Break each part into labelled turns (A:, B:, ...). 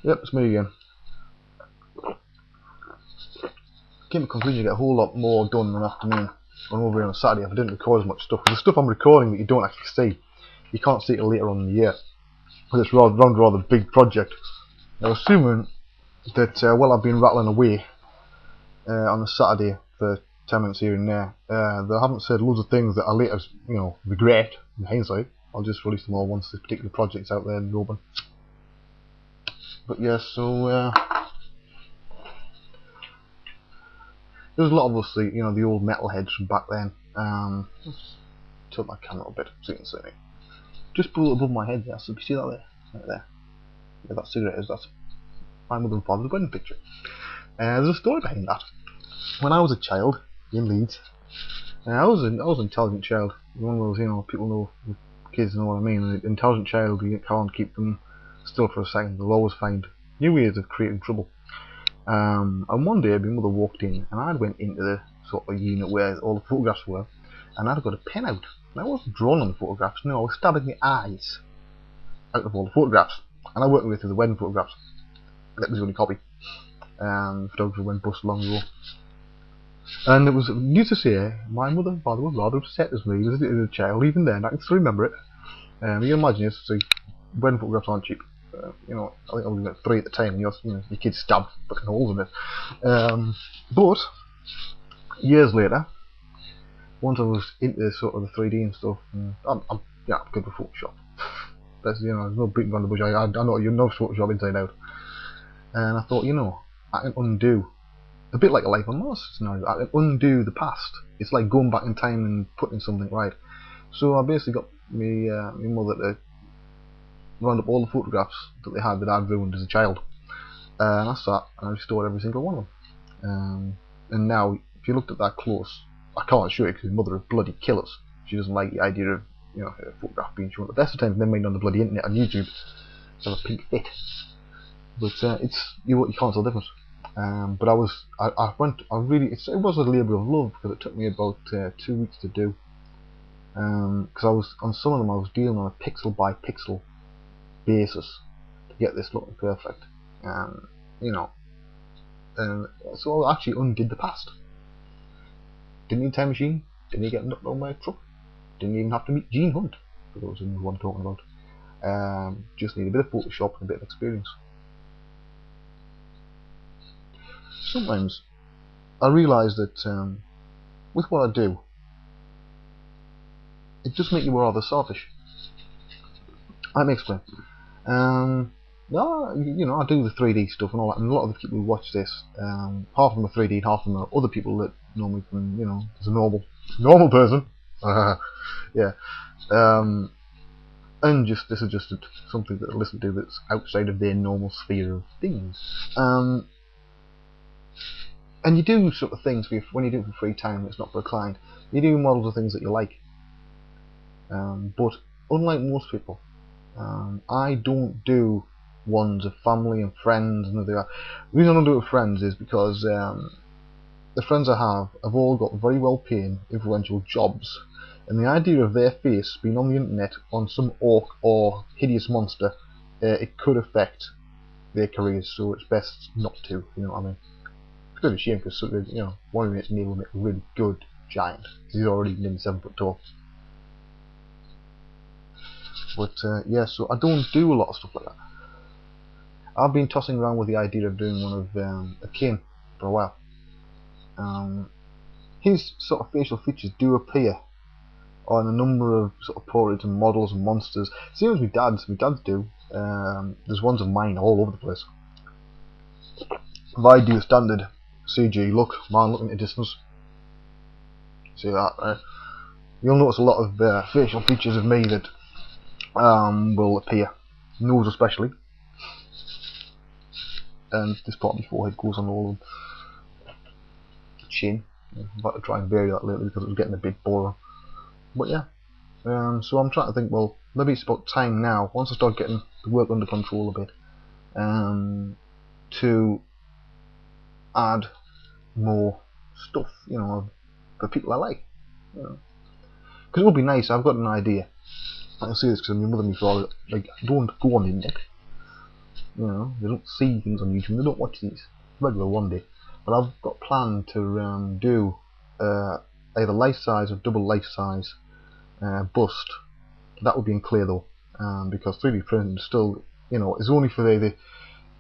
A: Yep, it's me again. Came to the conclusion you get a whole lot more done in an afternoon when over here on a Saturday if I didn't record as much stuff. The stuff I'm recording that you don't actually see, you can't see it later on in the year. Because it's rather big project. Now, assuming that while I've been rattling away on a Saturday for 10 minutes here and there, they haven't said loads of things that I later, regret in hindsight. I'll just release them all once this particular project's out there and open. But yeah, so there's a lot of us, the old metalheads from back then. Let's tilt my camera a bit so you can see me. Just put it above my head there, so you see that there? Right there. Yeah, that cigarette that's my mother and father's wedding picture. There's a story behind that. When I was a child in Leeds, I was an intelligent child. One of those, people know, kids know what I mean. An intelligent child, you can't keep them still for a second. They'll always find new ways of creating trouble. And one day my mother walked in, and I went into the sort of unit where all the photographs were, and I'd got a pen out. And I wasn't drawing on the photographs, no, I was stabbing the eyes out of all the photographs. And I worked with the wedding photographs. That was the only copy. Photographer went bust long ago. And it was news to say, my mother and father were rather upset as me as a child, even then, I can still remember it. You can imagine this, so wedding photographs aren't cheap. I think I was at 3 at the time, and your kids stabbed fucking holes in it. But, years later, once I was into sort of the 3D and stuff, I'm good with Photoshop. There's no beating around the bush. I know you know Photoshop inside out. And I thought, I can undo, a bit like a Life on Mars scenario, I can undo the past. It's like going back in time and putting something right. So I basically got my mother to round up all the photographs that they had that I'd ruined as a child. And I sat and I restored every single one of them. And now, if you looked at that close, I can't show it because his mother would bloody kill us. She doesn't like the idea of her photograph being shown. The best of times they're made on the bloody internet on YouTube. It's a pink fit. But it's you can't tell the difference. But it was a labour of love because it took me about 2 weeks to do. Because I was on some of them I was dealing on a pixel by pixel basis to get this looking perfect. So I actually undid the past. Didn't need a time machine. Didn't need to get knocked down by a truck. Didn't even have to meet Gene Hunt, for those who know what I'm talking about. Just need a bit of Photoshop and a bit of experience. Sometimes I realise that with what I do, it does make you rather selfish. Let me explain. I do the 3D stuff and all that, and a lot of the people who watch this, half of them are 3D, half of them are other people that know me from, as a normal person. Yeah. And this is just something that I listen to that's outside of their normal sphere of things. And you do sort of things when you do it for free time. It's not for a client. You do models of things that you like. But unlike most people, I don't do ones of family and friends and everything. The reason I don't do it with friends is because the friends I have all got very well paying, influential jobs, and the idea of their face being on the internet on some orc or hideous monster, it could affect their careers. So it's best not to. You know what I mean? It's a bit of a shame because one of the mates Neil will make a really good giant. He's already nearly 7 foot tall. But yeah, so I don't do a lot of stuff like that. I've been tossing around with the idea of doing one of a king for a while. His sort of facial features do appear on a number of sort of portraits and models and monsters. Same as my dad's do. There's ones of mine all over the place. If I do a standard CG look, man looking at a distance, see that, right? You'll notice a lot of facial features of me that will appear, nose especially, and this part of my forehead goes on all of them. Chin, I'm about to try and vary that lately because it was getting a bit boring. But yeah, so I'm trying to think, well, maybe it's about time now, once I start getting the work under control a bit, to add more stuff, for people I like. Because it would be nice. I've got an idea. I can see this because my mother and my father don't go on the internet. You know, they don't see things on YouTube. They don't watch these regular one day. But I've got planned to do either life size or double life size bust. That would be in clear though, because 3D printing still, you know, is only for the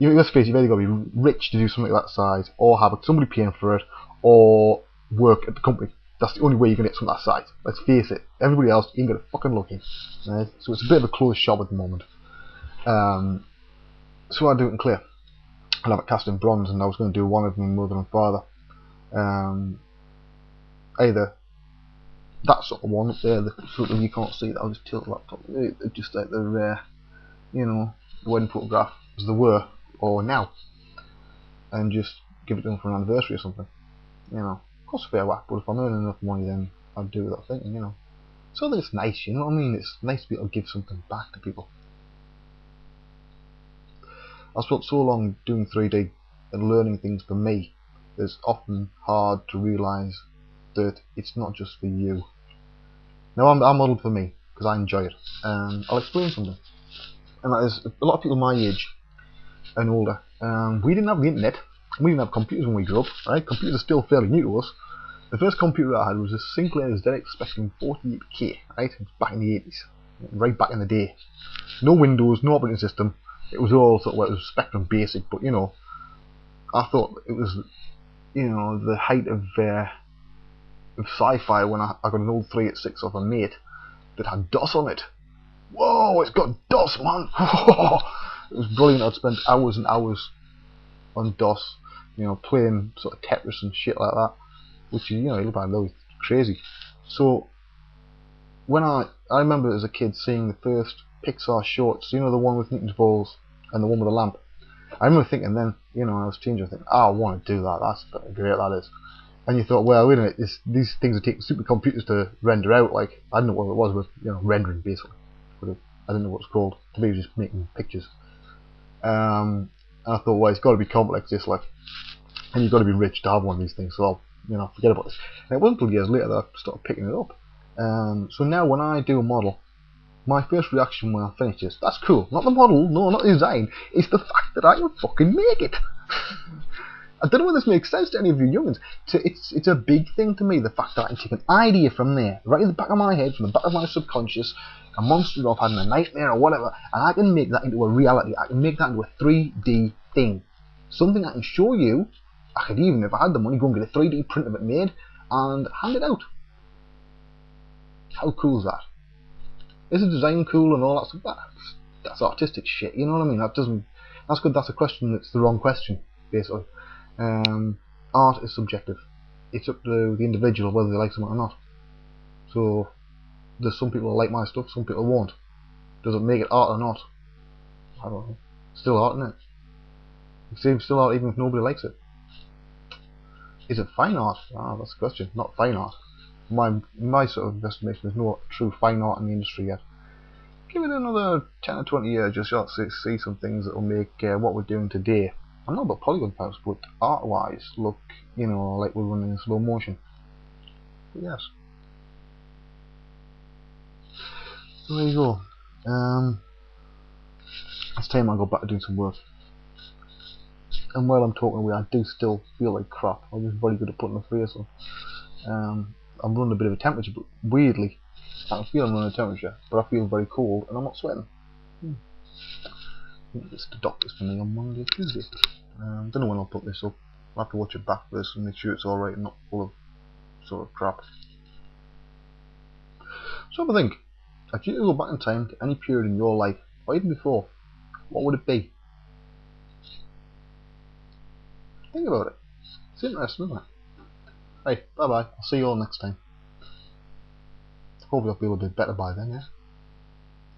A: let's face it, you've either got to be rich to do something that size, or have somebody paying for it, or work at the company. That's the only way you can get something that size. Let's face it, everybody else ain't got a fucking lucky. Right? So it's a bit of a closed shop at the moment. So I do it in clear. I'll have it cast in bronze, and I was going to do one of them mother and father. Either that sort of one up there, the sort of, you can't see that, I'll just tilt the laptop, just like the you know, the wedding photograph as they were, or now, and just give it to them for an anniversary or something. You know, costs a fair whack, but if I'm earning enough money, then I'll do without thinking, you know. So I think it's nice, you know what I mean? It's nice to be able to give something back to people. I've spent so long doing 3D and learning things for me, it's often hard to realise that it's not just for you. Now I modelled for me, because I enjoy it. I'll explain something. And that is, a lot of people my age and older, we didn't have the internet, we didn't have computers when we grew up, right? Computers are still fairly new to us. The first computer I had was a Sinclair ZX Spectrum 48K, right? Back in the 80s, right back in the day. No Windows, no operating system. It was all sort of, well, it was Spectrum Basic, but you know, I thought it was, you know, the height of sci-fi when I got an old 386 off a mate that had DOS on it. Whoa, it's got DOS, man! It was brilliant. I'd spent hours and hours on DOS, you know, playing sort of Tetris and shit like that, which, you know, you look back now, it's crazy. So when I remember as a kid seeing the first Pixar shorts, you know, the one with Newton's balls and the one with the lamp. I remember thinking then, you know, when I was a teenager, I think, oh, I want to do that. That's great, that is. And you thought, well, wait a minute, these things are taking supercomputers to render out. Like, I didn't know what it was with, you know, rendering basically. I didn't know what it was called. To me, it was just making pictures. And I thought, well, it's got to be complex, just like, and you've got to be rich to have one of these things. So I'll, you know, forget about this. And it wasn't until years later that I started picking it up. So now when I do a model, my first reaction when I finish this, that's cool. Not the model, no, not the design. It's the fact that I can fucking make it. I don't know whether this makes sense to any of you youngins. It's a big thing to me, the fact that I can take an idea from there, right in the back of my head, from the back of my subconscious, a monster I've had in a nightmare or whatever, and I can make that into a reality. I can make that into a 3D thing. Something I can show you. I could even, if I had the money, go and get a 3D print of it made and hand it out. How cool is that? Is the design cool and all that stuff? That's artistic shit, you know what I mean? That's good, that's a question that's the wrong question, basically. Art is subjective. It's up to the individual whether they like something or not. So, there's some people that like my stuff, some people won't. Does it make it art or not? I don't know. Still art, isn't it? It's still art even if nobody likes it. Is it fine art? Ah, that's the question. Not fine art. My sort of estimation, there's no true fine art in the industry yet. Give it another 10 or 20 years just to see some things that will make what we're doing today, I'm not about polygon powers, but art-wise, look, you know, like we're running in slow motion. But yes. So there you go. It's time I go back to doing some work. And while I'm talking away, I do still feel like crap. I'm just very good at putting my face on. I'm running a bit of a temperature, but weirdly, I don't feel I'm running a temperature, but I feel very cold and I'm not sweating. I think it's the doctor's for me on Monday or Tuesday. Don't know when I'll put this up. I'll have to watch it back first and make sure it's alright and not full of sort of crap. So have a think. If you could go back in time to any period in your life, or even before, what would it be? Think about it. It's interesting, isn't it? Right, bye bye. I'll see you all next time. Hopefully I'll be a little bit better by then, yeah?